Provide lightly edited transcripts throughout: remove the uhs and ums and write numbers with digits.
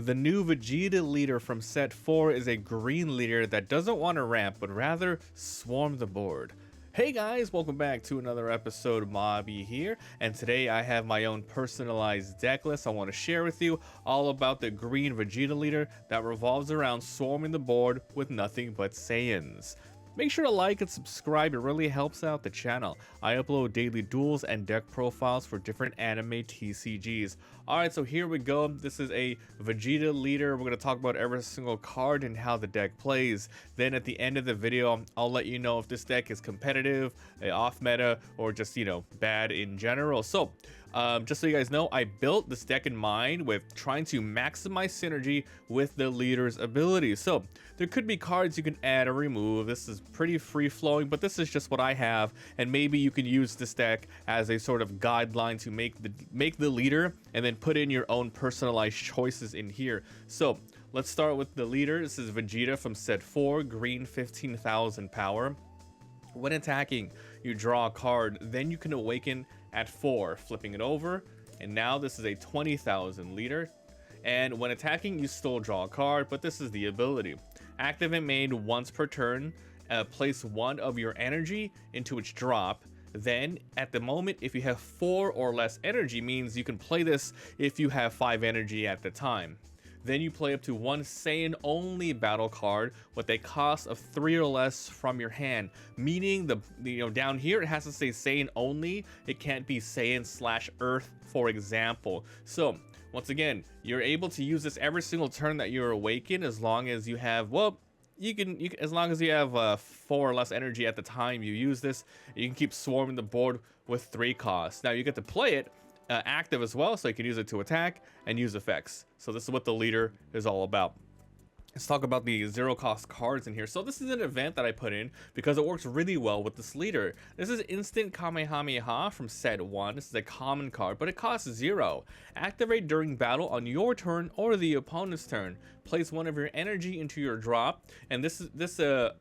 The new Vegeta leader from set 4 is a green leader that doesn't want to ramp, but rather swarm the board. Hey guys, welcome back to another episode. Mobby here, and today I have my own personalized deck list. I want to share with you all about the green Vegeta leader that revolves around swarming the board with nothing but Saiyans. Make sure to like and subscribe, it really helps out the channel. I upload daily duels and deck profiles for different anime TCGs. Alright, so here we go. This is a Vegeta leader. We're going to talk about every single card and how the deck plays. Then at the end of the video, I'll let you know if this deck is competitive, off meta, or just, bad in general. So, just so you guys know, I built this deck in mind with trying to maximize synergy with the leader's abilities. So there could be cards you can add or remove. This is pretty free flowing, but this is just what I have, and maybe you can use this deck as a sort of guideline to make the leader and then put in your own personalized choices in here. So let's start with the leader. This is Vegeta from set 4, green, 15,000 power. When attacking, you draw a card, then you can awaken at 4, flipping it over, and now this is a 20,000 leader. And when attacking, you still draw a card, but this is the ability. Active and main once per turn, place one of your energy into its drop. Then at the moment, if you have 4 or less energy, means you can play this if you have 5 energy at the time. Then you play up to one Saiyan only battle card with a cost of 3 or less from your hand, meaning down here it has to say Saiyan only. It can't be Saiyan / Earth, for example. So once again, you're able to use this every single turn that you're awakened, as long as you have, well, you can as long as you have 4 or less energy at the time you use this. You can keep swarming the board with 3 costs. Now you get to play it active as well, so you can use it to attack and use effects. So this is what the leader is all about. Let's talk about the 0 cost cards in here. So this is an event that I put in because it works really well with this leader. This is instant Kamehameha from set 1. This is a common card, but it costs 0. Activate during battle on your turn or the opponent's turn. Place one of your energy into your drop, and this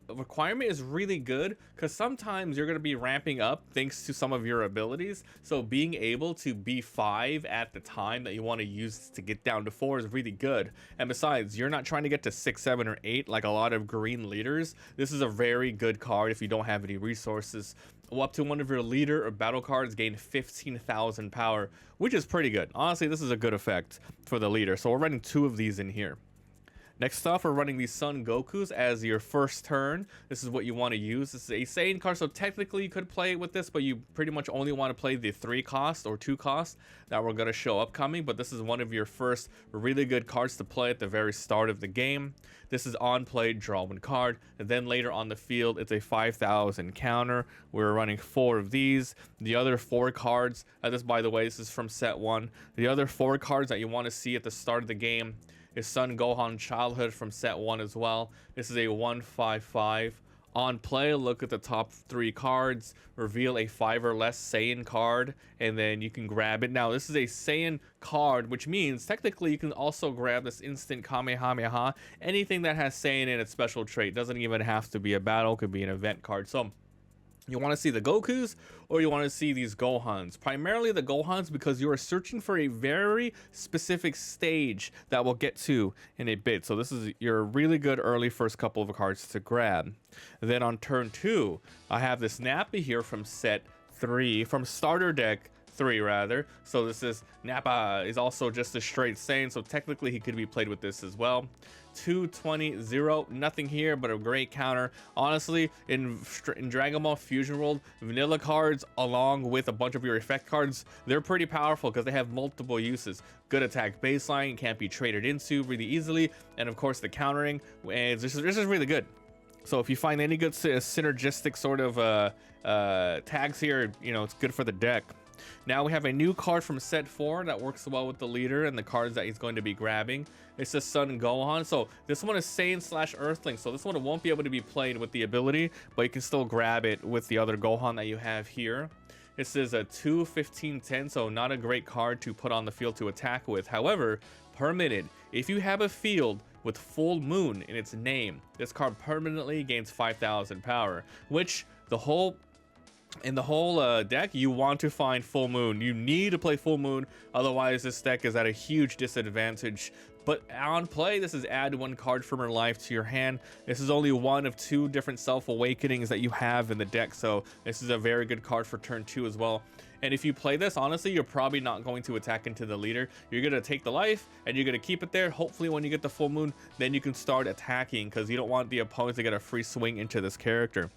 requirement is really good because sometimes you're going to be ramping up thanks to some of your abilities. So being able to be 5 at the time that you want to use to get down to 4 is really good. And besides, you're not trying to get to 6, 7, or 8 like a lot of green leaders. This is a very good card if you don't have any resources. Up to one of your leader or battle cards gain 15,000 power, which is pretty good. Honestly, this is a good effect for the leader. So we're running 2 of these in here. Next off, we're running these Son Gokus as your first turn. This is what you want to use. This is a Saiyan card, so technically you could play it with this, but you pretty much only want to play the 3 cost or 2 cost that we're going to show upcoming. But this is one of your first really good cards to play at the very start of the game. This is on play, draw 1 card, and then later on the field, it's a 5,000 counter. We're running 4 of these. The other 4 cards, this by the way, this is from set 1. The other 4 cards that you want to see at the start of the game is Son Gohan Childhood from set 1 as well. This is a 1/5/5. On play, look at the top 3 cards, reveal a 5 or less Saiyan card, and then you can grab it. Now, this is a Saiyan card, which means technically you can also grab this instant Kamehameha. Anything that has Saiyan in its special trait. Doesn't even have to be a battle, could be an event card. So you want to see the Gokus or you want to see these Gohans? Primarily the Gohans, because you are searching for a very specific stage that we'll get to in a bit. So this is your really good early first couple of cards to grab. Then on turn 2, I have this Nappa here from set 3, from starter deck 3 rather. So this is Nappa is also just a straight Saiyan, so technically he could be played with this as well. 220, 0, nothing here but a great counter. Honestly, in Dragon Ball Fusion World, vanilla cards along with a bunch of your effect cards, they're pretty powerful because they have multiple uses. Good attack baseline, can't be traded into really easily, and of course the countering, and this is really good. So if you find any good synergistic sort of tags here, it's good for the deck. Now we have a new card from set 4 that works well with the leader and the cards that he's going to be grabbing. It's the Son Gohan. So this one is Saiyan / Earthling. So this one won't be able to be played with the ability, but you can still grab it with the other Gohan that you have here. This is a 2/15/10, so not a great card to put on the field to attack with. However, permitted. If you have a field with full moon in its name, this card permanently gains 5,000 power, which the whole In the whole deck, you want to find full moon. You need to play full moon, otherwise this deck is at a huge disadvantage. But on play, this is add 1 card from your life to your hand. This is only one of 2 different self-awakenings that you have in the deck, so this is a very good card for turn 2 as well. And if you play this, honestly, you're probably not going to attack into the leader. You're going to take the life, and you're going to keep it there. Hopefully, when you get the full moon, then you can start attacking, because you don't want the opponent to get a free swing into this character.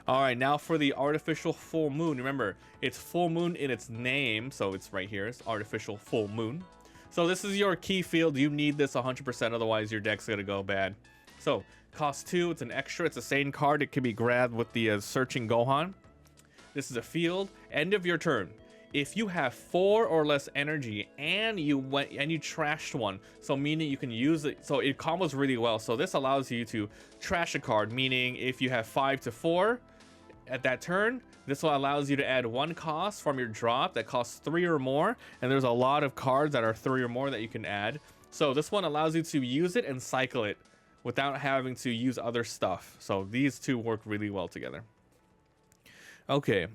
All right, now for the artificial full moon. Remember, it's full moon in its name, so it's right here. It's artificial full moon. So this is your key field. You need this 100%, otherwise your deck's gonna go bad. So cost 2, it's an extra. It's a Saiyan card. It can be grabbed with the Searching Gohan. This is a field. End of your turn. If you have 4 or less energy and you trashed one, so meaning you can use it, so it combos really well. So this allows you to trash a card, meaning if you have 5 to 4 at that turn, this one allows you to add 1 cost from your drop that costs 3 or more, and there's a lot of cards that are 3 or more that you can add. So this one allows you to use it and cycle it without having to use other stuff. So these two work really well together. Okay,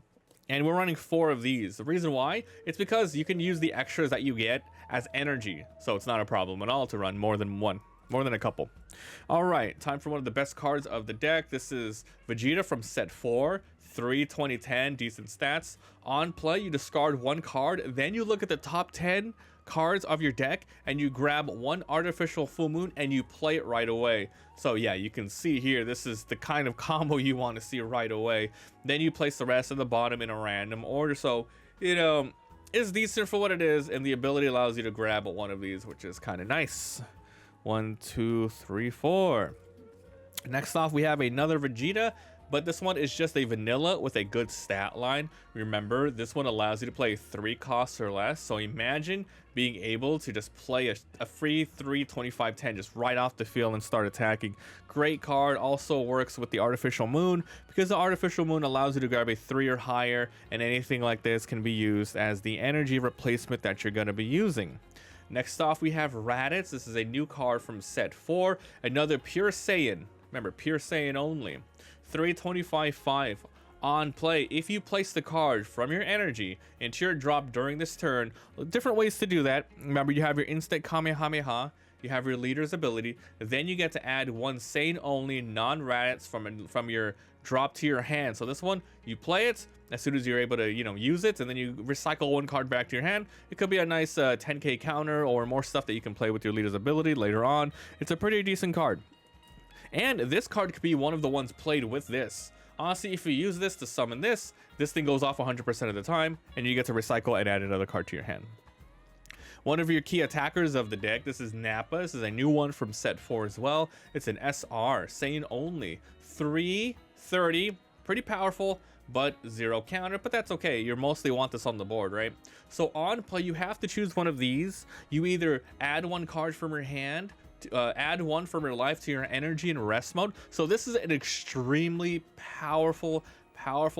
and we're running 4 of these. The reason why, it's because you can use the extras that you get as energy, so it's not a problem at all to run more than one. More than a couple. All right, time for one of the best cards of the deck. This is Vegeta from set 4, 3, 2010, decent stats. On play, you discard 1 card, then you look at the top 10 cards of your deck and you grab 1 artificial full moon and you play it right away. So yeah, you can see here, this is the kind of combo you want to see right away. Then you place the rest at the bottom in a random order. So, you know, it's decent for what it is, and the ability allows you to grab 1 of these, which is kind of nice. 1, 2, 3, 4. Next off, we have another Vegeta, but this one is just a vanilla with a good stat line. Remember, this one allows you to play 3 costs or less. So imagine being able to just play a free 3, 25, 10 just right off the field and start attacking. Great card. Also works with the artificial moon, because the artificial moon allows you to grab a 3 or higher, and anything like this can be used as the energy replacement that you're going to be using. Next off, we have Raditz. This is a new card from set 4, another pure Saiyan. Remember, pure Saiyan only. 325-5. On play, if you place the card from your energy into your drop during this turn, different ways to do that. Remember, you have your instant Kamehameha, you have your leader's ability, then you get to add 1 Saiyan only non-Raditz from your drop to your hand. So this one, you play it as soon as you're able to, use it, and then you recycle 1 card back to your hand. It could be a nice 10k counter or more stuff that you can play with your leader's ability later on. It's a pretty decent card. And this card could be one of the ones played with this. Honestly, if you use this to summon this thing goes off 100% of the time, and you get to recycle and add another card to your hand. One of your key attackers of the deck, this is Nappa. This is a new one from set 4 as well. It's an SR, Saiyan only. 330, pretty powerful, but 0 counter, but that's okay. You mostly want this on the board, right? So on play, you have to choose one of these. You either add 1 card from your hand, add 1 from your life to your energy in rest mode. So this is an extremely powerful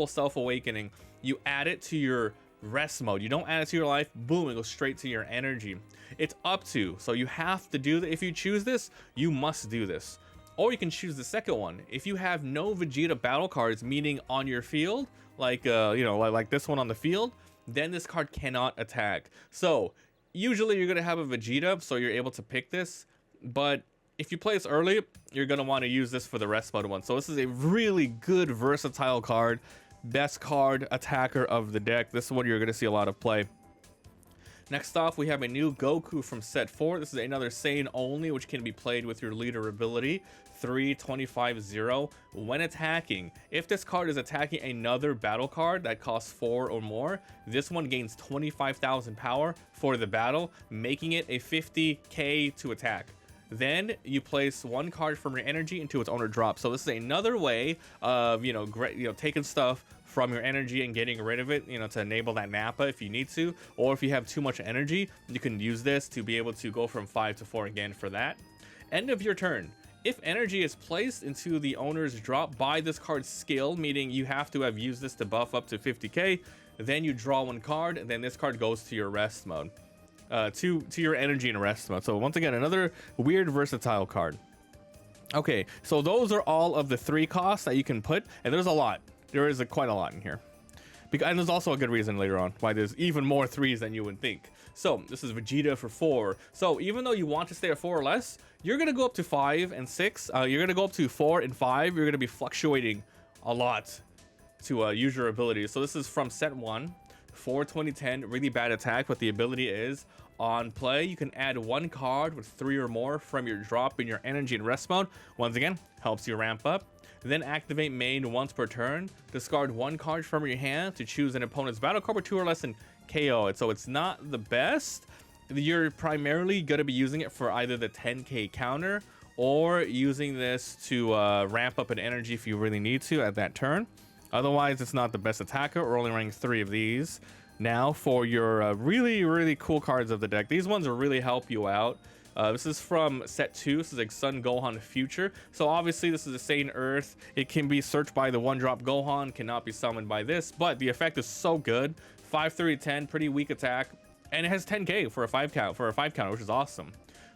self-awakening. You add it to your rest mode. You don't add it to your life, boom, it goes straight to your energy. It's up to, so you have to do that. If you choose this, you must do this. Or you can choose the second one. If you have no Vegeta battle cards, meaning on your field, like like this one on the field, then this card cannot attack. So usually you're gonna have a Vegeta, so you're able to pick this. But if you play this early, you're going to want to use this for the rest mode one. So this is a really good versatile card. Best card attacker of the deck. This one you're going to see a lot of play. Next off, we have a new Goku from set 4. This is another Saiyan only, which can be played with your leader ability. 325-0. When attacking, if this card is attacking another battle card that costs 4 or more, this one gains 25,000 power for the battle, making it a 50k to attack. Then you place 1 card from your energy into its owner drop. So this is another way of taking stuff from your energy and getting rid of it, to enable that Nappa if you need to, or if you have too much energy, you can use this to be able to go from 5 to 4 again for that. End of your turn. If energy is placed into the owner's drop by this card's skill, meaning you have to have used this to buff up to 50k, then you draw 1 card, and then this card goes to your rest mode, to your energy and rest mode. So once again, another weird versatile card. Okay, so those are all of the 3 costs that you can put, and there's a lot. There is quite a lot in here. and there's also a good reason later on why there's even more 3s than you would think. So this is Vegeta for 4. So even though you want to stay at 4 or less, you're gonna go up to 5 and 6. You're gonna go up to 4 and 5. You're gonna be fluctuating a lot to use your abilities. So this is from set 1, 4 2010, really bad attack, but the ability is on play you can add 1 card with 3 or more from your drop in your energy and rest mode. Once again, helps you ramp up. Then activate main once per turn. Discard 1 card from your hand to choose an opponent's battle card with 2 or less and KO it. So it's not the best. You're primarily going to be using it for either the 10k counter or using this to ramp up an energy if you really need to at that turn. Otherwise, it's not the best attacker. We're only running 3 of these. Now for your really cool cards of the deck. These ones will really help you out. This is from set 2. This is like Sun Gohan Future. So obviously this is a Saiyan Earth. It can be searched by the 1-drop Gohan, cannot be summoned by this, but the effect is so good. 5-3-10, pretty weak attack, and it has 10k for a 5 count, which is awesome.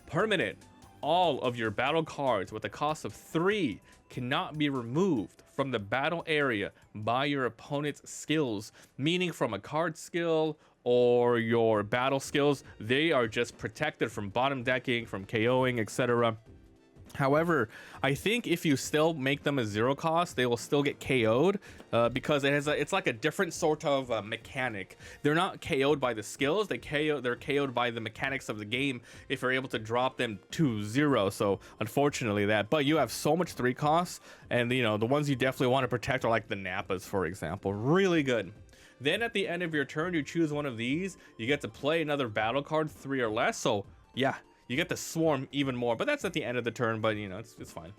Permanent. All of your battle cards with a cost of 3 cannot be removed from the battle area by your opponent's skills, meaning from a card skill or your battle skills. They are just protected from bottom decking, from KOing, etc. However, I think if you still make them a 0 cost, they will still get KO'd because it's like a different sort of mechanic. They're not KO'd by the skills, they're KO'd by the mechanics of the game if you're able to drop them to 0. So unfortunately but you have so much 3 costs, and you know, the ones you definitely want to protect are like the Nappas, for example. Really good. Then at the end of your turn, you choose one of these. You get to play another battle card, 3 or less. So yeah, you get to swarm even more, but that's at the end of the turn, but you know, it's fine.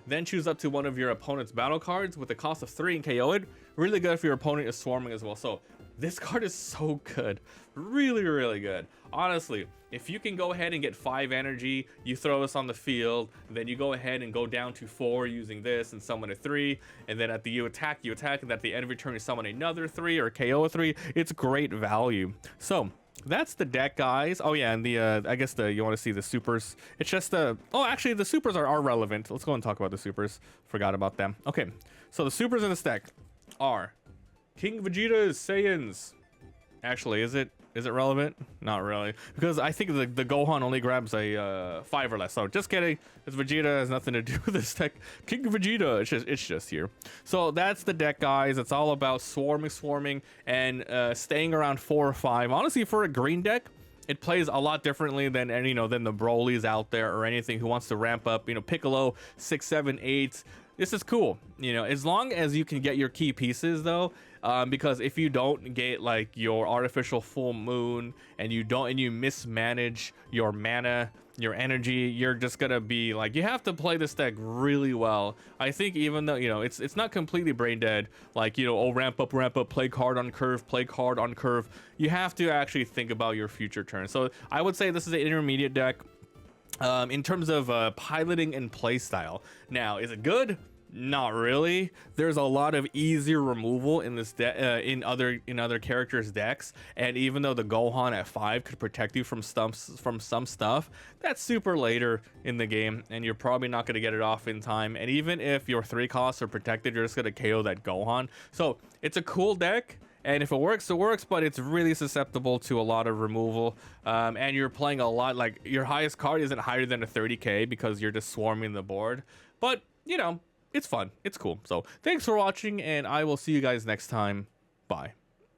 Then choose up to one of your opponent's battle cards with a cost of 3 and KO it. Really good if your opponent is swarming as well. So this card is so good. Really good. Honestly, if you can go ahead and get 5 energy, you throw this on the field, then you go ahead and go down to 4 using this and summon a 3, and then at the you attack, and at the end of your turn you summon another 3 or KO a 3. It's great value. So that's the deck, guys. Oh yeah, and the I guess you want to see the supers. It's just oh, actually the supers are relevant. Let's go and talk about the supers. Forgot about them. Okay, so the supers in this deck are King Vegeta's Saiyans. Actually, is it relevant? Not really, because I think the Gohan only grabs a 5 or less. So just kidding. This Vegeta has nothing to do with this deck. King Vegeta, it's just here. So that's the deck, guys. It's all about swarming, and staying around 4 or 5. Honestly, for a green deck, it plays a lot differently than than the Broly's out there or anything who wants to ramp up. You know, Piccolo 6, 7, 8. This is cool, you know, as long as you can get your key pieces though, because if you don't get like your artificial full moon and you mismanage your mana, your energy, you're just gonna be like, you have to play this deck really well. I think even though, you know, it's not completely brain dead, like, you know, oh, ramp up, play card on curve, you have to actually think about your future turn. So I would say this is an intermediate deck. In terms of piloting and play style. Now, is it good? Not really. There's a lot of easier removal in this in other characters' decks, and even though the Gohan at 5 could protect you from some stuff, that's super later in the game, and you're probably not going to get it off in time. And even if your 3 costs are protected, you're just going to KO that Gohan. So it's a cool deck. And if it works, it works, but it's really susceptible to a lot of removal. And you're playing a lot, like your highest card isn't higher than a 30k because you're just swarming the board. But, you know, it's fun. It's cool. So thanks for watching, and I will see you guys next time. Bye.